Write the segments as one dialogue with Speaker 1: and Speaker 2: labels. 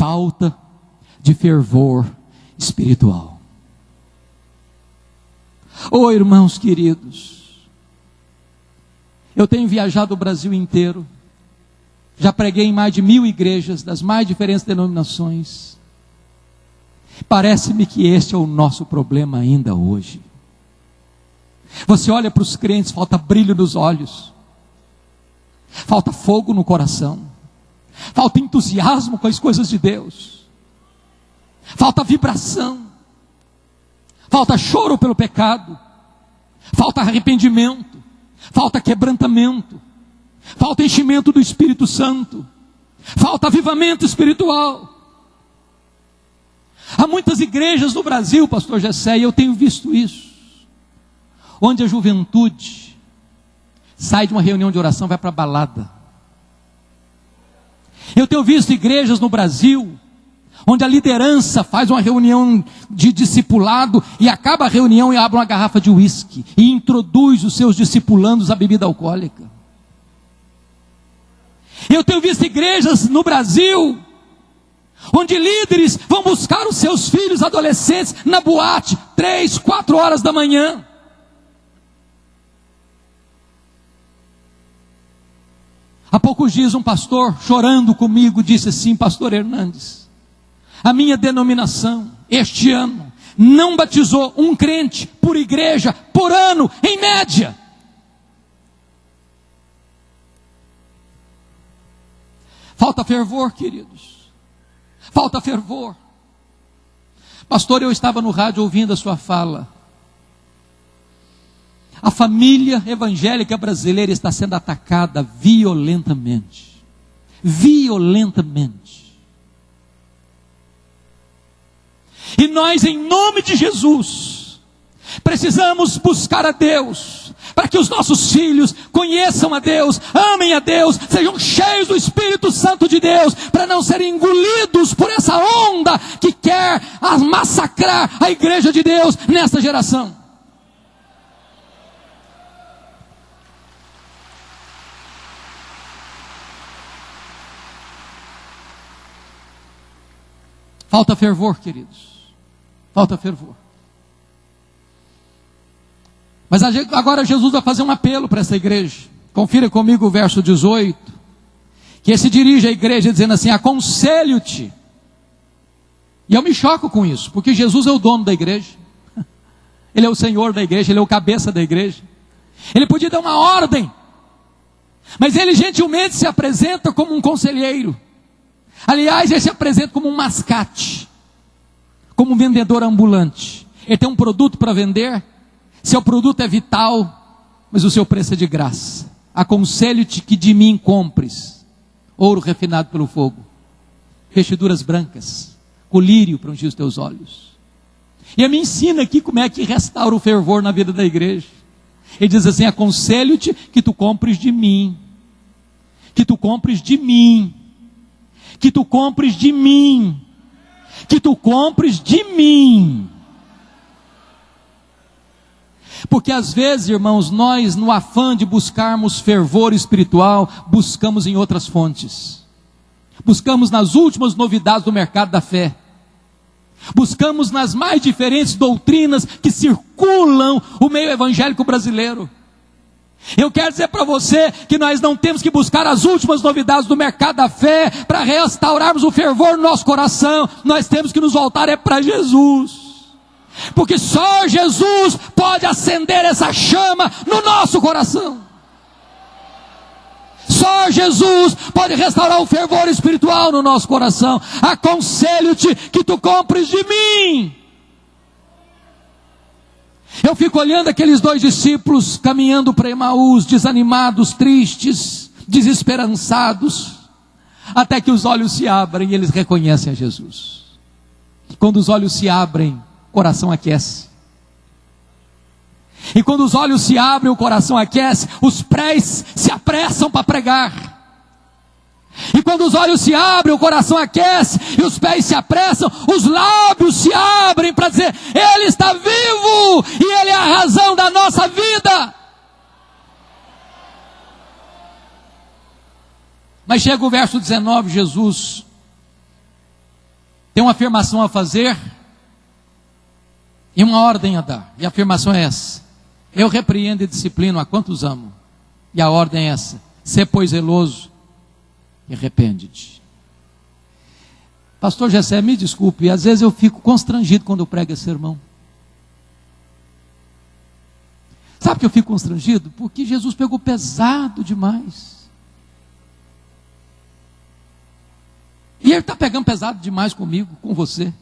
Speaker 1: falta de fervor espiritual. Oh, irmãos queridos, eu tenho viajado o Brasil inteiro, já preguei em mais de 1000 igrejas, das mais diferentes denominações. Parece-me que este é o nosso problema ainda hoje. Você olha para os crentes, falta brilho nos olhos, falta fogo no coração, falta entusiasmo com as coisas de Deus, falta vibração, falta choro pelo pecado, falta arrependimento, falta quebrantamento, falta enchimento do Espírito Santo, falta avivamento espiritual. Há muitas igrejas no Brasil, pastor Gessé, e eu tenho visto isso, onde a juventude sai de uma reunião de oração e vai para a balada. Eu tenho visto igrejas no Brasil, onde a liderança faz uma reunião de discipulado e acaba a reunião e abre uma garrafa de uísque e introduz os seus discipulandos à bebida alcoólica. Eu tenho visto igrejas no Brasil, onde líderes vão buscar os seus filhos adolescentes na boate, 3, 4 horas da manhã. Há poucos dias um pastor, chorando comigo, disse assim: pastor Hernandes, a minha denominação, este ano, não batizou um crente por igreja, por ano, em média. Falta fervor, queridos. Falta fervor. Pastor, eu estava no rádio ouvindo a sua fala. A família evangélica brasileira está sendo atacada violentamente. Violentamente. E nós, em nome de Jesus, precisamos buscar a Deus, para que os nossos filhos conheçam a Deus, amem a Deus, sejam cheios do Espírito Santo de Deus, para não serem engolidos por essa onda que quer massacrar a igreja de Deus nesta geração. Falta fervor, queridos. Falta fervor. Mas agora Jesus vai fazer um apelo para essa igreja. Confira comigo o verso 18. Que ele se dirige à igreja dizendo assim: aconselho-te. E eu me choco com isso, porque Jesus é o dono da igreja. Ele é o Senhor da igreja, Ele é o cabeça da igreja. Ele podia dar uma ordem, mas Ele gentilmente se apresenta como um conselheiro. Aliás, Ele se apresenta como um mascate, como um vendedor ambulante. Ele tem um produto para vender, seu produto é vital, mas o seu preço é de graça. Aconselho-te que de mim compres ouro refinado pelo fogo, vestiduras brancas, colírio para ungir os teus olhos. E ele me ensina aqui como é que restaura o fervor na vida da igreja. Ele diz assim: aconselho-te que tu compres de mim, que tu compres de mim, que tu compres de mim, que tu compres de mim. Porque às vezes, irmãos, nós no afã de buscarmos fervor espiritual, buscamos em outras fontes. Buscamos nas últimas novidades do mercado da fé. Buscamos nas mais diferentes doutrinas que circulam o meio evangélico brasileiro. Eu quero dizer para você que nós não temos que buscar as últimas novidades do mercado da fé para restaurarmos o fervor no nosso coração. Nós temos que nos voltar para Jesus. Porque só Jesus pode acender essa chama no nosso coração. Só Jesus pode restaurar o fervor espiritual no nosso coração. Aconselho-te que tu compres de mim. Eu fico olhando aqueles 2 discípulos caminhando para Emaús, desanimados, tristes, desesperançados, até que os olhos se abrem e eles reconhecem a Jesus. Quando os olhos se abrem, o coração aquece. E quando os olhos se abrem, o coração aquece, os prés se apressam para pregar. E quando os olhos se abrem, o coração aquece, e os pés se apressam, os lábios se abrem para dizer: Ele está vivo, e Ele é a razão da nossa vida. Mas chega o verso 19, Jesus tem uma afirmação a fazer e uma ordem a dar. E a afirmação é essa: eu repreendo e disciplino a quantos amo. E a ordem é essa: sê pois zeloso e arrepende-te. Pastor Gessé, me desculpe, às vezes eu fico constrangido quando eu prego esse sermão. Sabe que eu fico constrangido? Porque Jesus pegou pesado demais. E Ele está pegando pesado demais comigo, com você.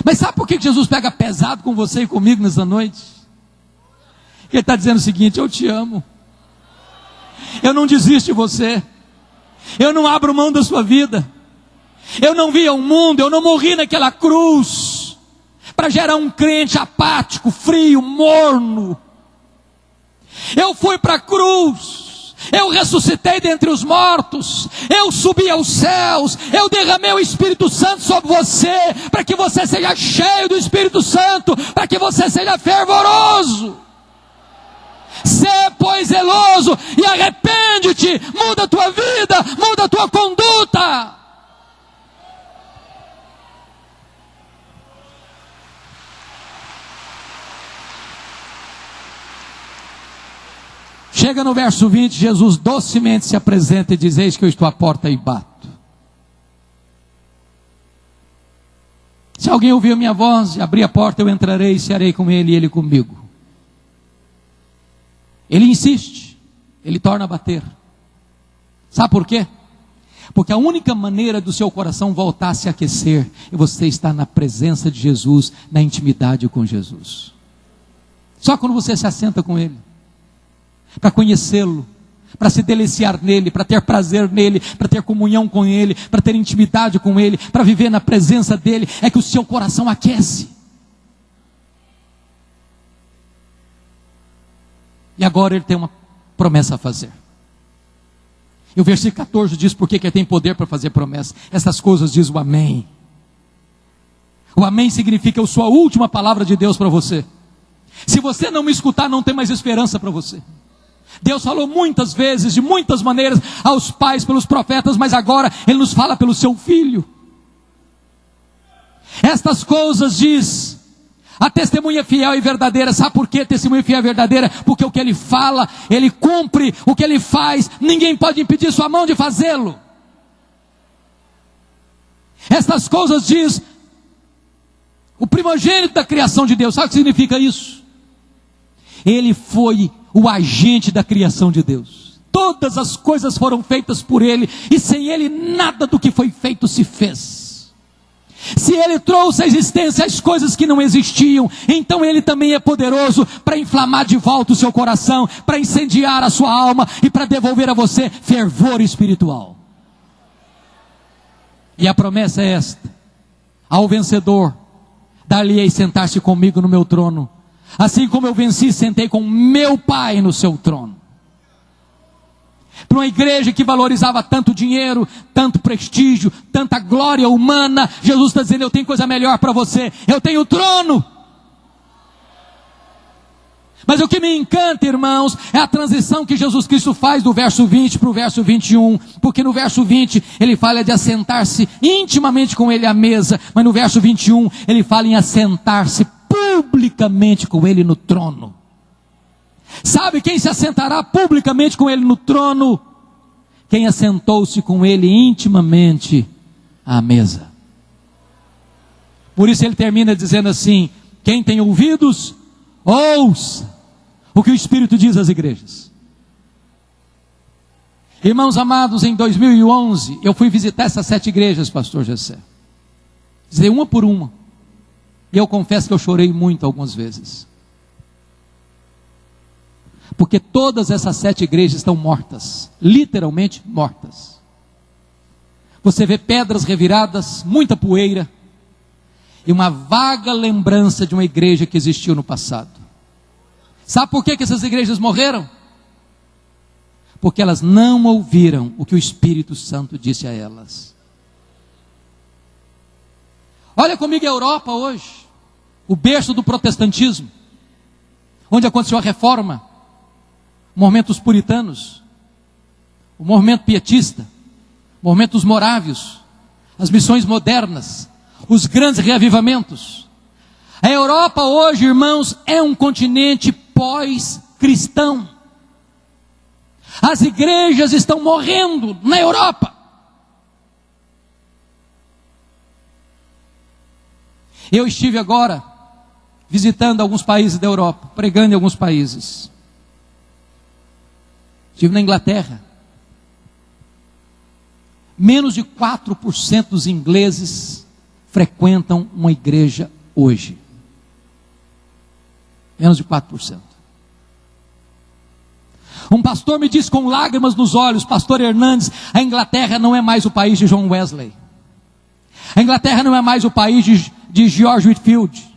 Speaker 1: Mas sabe por que Jesus pega pesado com você e comigo nessa noite? Ele está dizendo o seguinte: eu te amo. Eu não desisto de você. Eu não abro mão da sua vida. Eu não vi ao mundo, eu não morri naquela cruz para gerar um crente apático, frio, morno. Eu fui para a cruz, eu ressuscitei dentre os mortos, eu subi aos céus, eu derramei o Espírito Santo sobre você, para que você seja cheio do Espírito Santo, para que você seja fervoroso. Sê, pois, zeloso e arrepende-te, muda a tua vida, muda a tua conduta. Chega no verso 20, Jesus docemente se apresenta e diz: eis que eu estou à porta e bato. Se alguém ouvir a minha voz e abrir a porta, eu entrarei e cearei com ele e ele comigo. Ele insiste, ele torna a bater. Sabe por quê? Porque a única maneira do seu coração voltar a se aquecer é você estar na presença de Jesus, na intimidade com Jesus. Só quando você se assenta com Ele, para conhecê-lo, para se deliciar nele, para ter prazer nele, para ter comunhão com ele, para ter intimidade com ele, para viver na presença dele, é que o seu coração aquece. E agora ele tem uma promessa a fazer. E o versículo 14 diz por que ele tem poder para fazer promessa. Essas coisas diz o amém. O amém significa a sua última palavra de Deus para você. Se você não me escutar, não tem mais esperança para você. Deus falou muitas vezes, de muitas maneiras, aos pais, pelos profetas, mas agora Ele nos fala pelo seu Filho. Estas coisas diz a testemunha fiel e verdadeira. Sabe por que testemunha fiel e verdadeira? Porque o que Ele fala, Ele cumpre. O que Ele faz, ninguém pode impedir sua mão de fazê-lo. Estas coisas diz o primogênito da criação de Deus. Sabe o que significa isso? Ele foi o agente da criação de Deus. Todas as coisas foram feitas por Ele, e sem Ele nada do que foi feito se fez. Se Ele trouxe à existência as coisas que não existiam, então Ele também é poderoso para inflamar de volta o seu coração, para incendiar a sua alma e para devolver a você fervor espiritual. E a promessa é esta: ao vencedor dar-lhe-ei sentar-se comigo no meu trono, assim como eu venci, sentei com meu Pai no seu trono. Para uma igreja que valorizava tanto dinheiro, tanto prestígio, tanta glória humana, Jesus está dizendo: eu tenho coisa melhor para você, eu tenho o trono. Mas o que me encanta, irmãos, é a transição que Jesus Cristo faz do verso 20 para o verso 21, porque no verso 20 ele fala de assentar-se intimamente com Ele à mesa, mas no verso 21 ele fala em assentar-se publicamente com Ele no trono. Sabe quem se assentará publicamente com Ele no trono? Quem assentou-se com Ele intimamente à mesa. Por isso ele termina dizendo assim: quem tem ouvidos, ouça o que o Espírito diz às igrejas. Irmãos amados, em 2011 eu fui visitar essas 7 igrejas, pastor Gessé. Visitei uma por uma. E eu confesso que eu chorei muito algumas vezes. Porque todas essas 7 igrejas estão mortas. Literalmente mortas. Você vê pedras reviradas, muita poeira, e uma vaga lembrança de uma igreja que existiu no passado. Sabe por que essas igrejas morreram? Porque elas não ouviram o que o Espírito Santo disse a elas. Olha comigo a Europa hoje, o berço do protestantismo, onde aconteceu a reforma, o movimento dos puritanos, o movimento pietista, o movimento dos morávios, as missões modernas, os grandes reavivamentos. A Europa hoje, irmãos, é um continente pós-cristão. As igrejas estão morrendo na Europa. Eu estive agora visitando alguns países da Europa, pregando em alguns países. Estive na Inglaterra. Menos de 4% dos ingleses frequentam uma igreja hoje. Menos de 4%. Um pastor me disse com lágrimas nos olhos, pastor Hernandes, a Inglaterra não é mais o país de John Wesley. A Inglaterra não é mais o país de George Whitefield.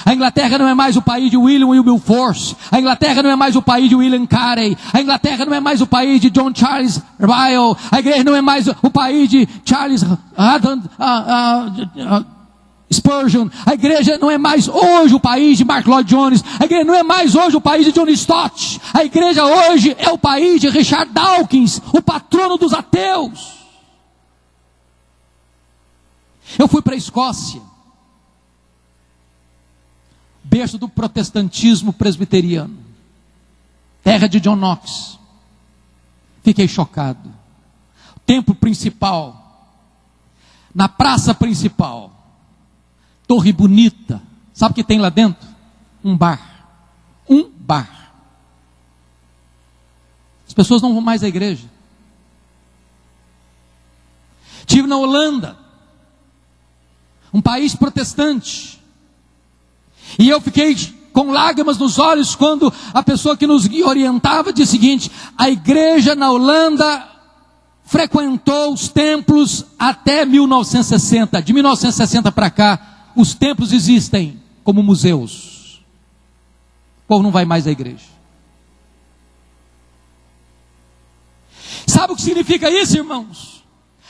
Speaker 1: A Inglaterra não é mais o país de William Wilberforce. A Inglaterra não é mais o país de William Carey. A Inglaterra não é mais o país de John Charles Ryle. A igreja não é mais o país de Charles Spurgeon. A igreja não é mais hoje o país de Mark Lloyd Jones. A igreja não é mais hoje o país de John Stott. A igreja hoje é o país de Richard Dawkins, o patrono dos ateus. Eu fui para a Escócia, berço do protestantismo presbiteriano, terra de John Knox. Fiquei chocado. O templo principal, na praça principal, torre bonita. Sabe o que tem lá dentro? Um bar. Um bar. As pessoas não vão mais à igreja. Estive na Holanda, um país protestante. E eu fiquei com lágrimas nos olhos quando a pessoa que nos orientava disse o seguinte: a igreja na Holanda frequentou os templos até 1960. De 1960 para cá, os templos existem como museus. O povo não vai mais à igreja. Sabe o que significa isso, irmãos?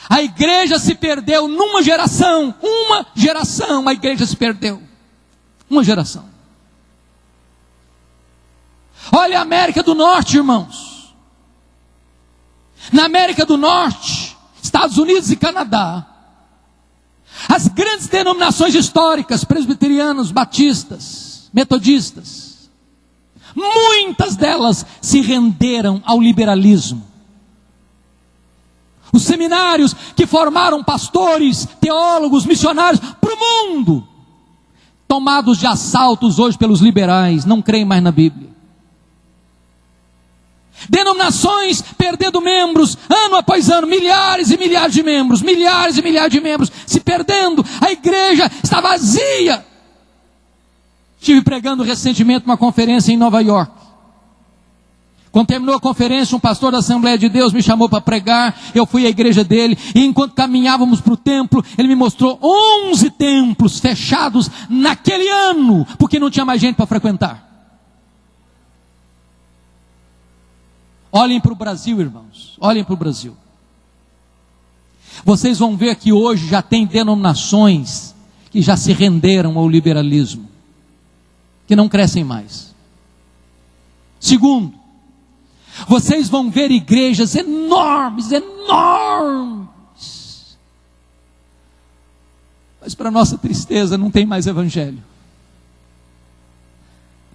Speaker 1: A igreja se perdeu numa geração. Uma geração a igreja se perdeu. Uma geração. Olha a América do Norte, irmãos. Na América do Norte, Estados Unidos e Canadá, as grandes denominações históricas, presbiterianos, batistas, metodistas, muitas delas se renderam ao liberalismo. Os seminários que formaram pastores, teólogos, missionários para o mundo, tomados de assaltos hoje pelos liberais, não creem mais na Bíblia. Denominações perdendo membros, ano após ano, milhares e milhares de membros, se perdendo, a igreja está vazia. Estive pregando recentemente uma conferência em Nova York. Quando terminou a conferência, um pastor da Assembleia de Deus me chamou para pregar. Eu fui à igreja dele, e enquanto caminhávamos para o templo, ele me mostrou 11 templos fechados naquele ano, porque não tinha mais gente para frequentar. Olhem para o Brasil, irmãos, olhem para o Brasil. Vocês vão ver que hoje já tem denominações que já se renderam ao liberalismo, que não crescem mais. Segundo, vocês vão ver igrejas enormes, mas para nossa tristeza não tem mais evangelho.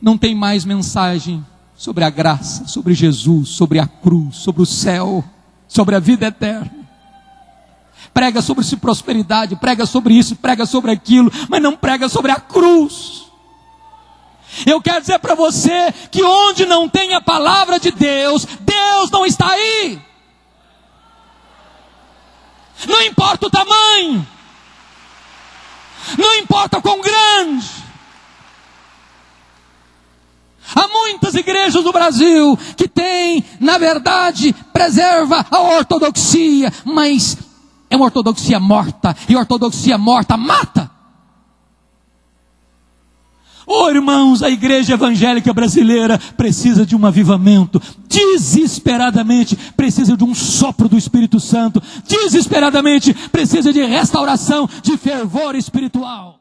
Speaker 1: Não tem mais mensagem sobre a graça, sobre Jesus, sobre a cruz, sobre o céu, sobre a vida eterna. Prega sobre prosperidade, prega sobre isso, prega sobre aquilo, mas não prega sobre a cruz. Eu quero dizer para você que onde não tem a palavra de Deus, Deus não está aí. Não importa o tamanho, não importa o quão grande. Há muitas igrejas do Brasil que têm, na verdade, preserva a ortodoxia, mas é uma ortodoxia morta, e ortodoxia morta mata. Oh, irmãos, a igreja evangélica brasileira precisa de um avivamento, desesperadamente precisa de um sopro do Espírito Santo, desesperadamente precisa de restauração, de fervor espiritual.